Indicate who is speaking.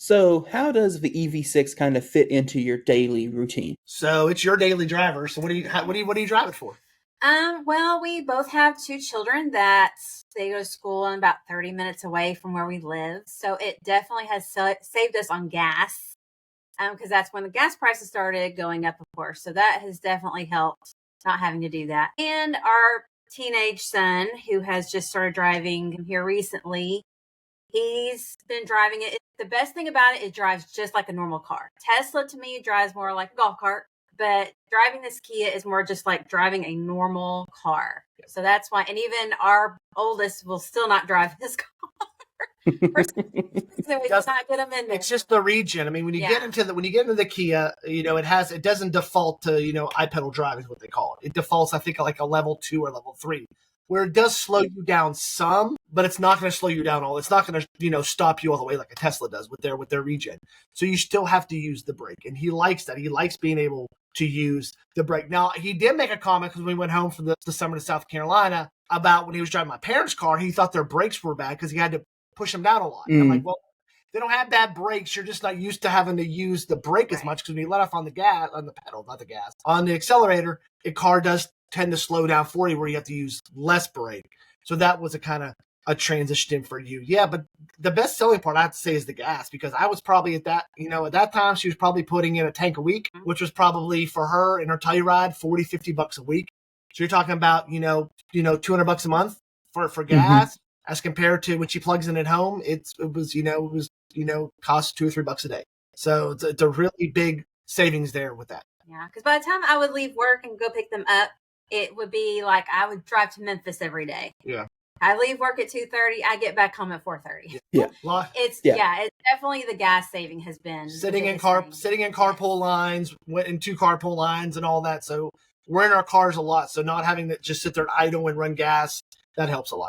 Speaker 1: So, how does the EV6 kind of fit into your daily routine?
Speaker 2: So it's your daily driver. So what do you drive it for?
Speaker 3: Well, we both have two children that they go to school and about 30 minutes away from where we live. So it definitely has saved us on gas. Because that's when the gas prices started going up, of course. So that has definitely helped not having to do that. And our teenage son, who has just started driving here recently, he's been driving it. The best thing about it drives just like a normal car. Tesla to me drives more like a golf cart, but driving this Kia is more just like driving a normal car. So that's why, and even our oldest will still not drive this car. So we just not get them in there.
Speaker 2: It's just the region. I mean, when you get into the Kia, it doesn't default to, I-pedal drive is what they call it. It defaults, I think, like a level 2 or level 3, where it does slow you down some, but it's not going to slow you down all. It's not going to, stop you all the way like a Tesla does with their regen. So you still have to use the brake, and he likes that. He likes being able to use the brake. Now, he did make a comment because we went home for the summer to South Carolina about when he was driving my parents' car, he thought their brakes were bad because he had to push them down a lot. I'm like, well, they don't have bad brakes. You're just not used to having to use the brake as much because when you let off on the gas, on the pedal, not the gas, on the accelerator, a car does tend to slow down for you where you have to use less brake. So that was a kind of a transition for you. Yeah, but the best selling part I have to say is the gas, because I was probably at that time, she was probably putting in a tank a week, which was probably for her in her Telluride, $40-$50 a week. So you're talking about, $200 a month for gas. As compared to when she plugs in at home, it was cost $2 or $3 a day. So it's a really big savings there with that.
Speaker 3: Yeah, because by the time I would leave work and go pick them up, it would be like I would drive to Memphis every day.
Speaker 2: Yeah.
Speaker 3: I leave work at 2:30. I get back home at 4:30.
Speaker 1: Yeah.
Speaker 3: It's definitely the gas saving has been
Speaker 2: sitting in carpool lines, went in 2 carpool lines and all that. So we're in our cars a lot. So not having to just sit there idle and run gas, that helps a lot.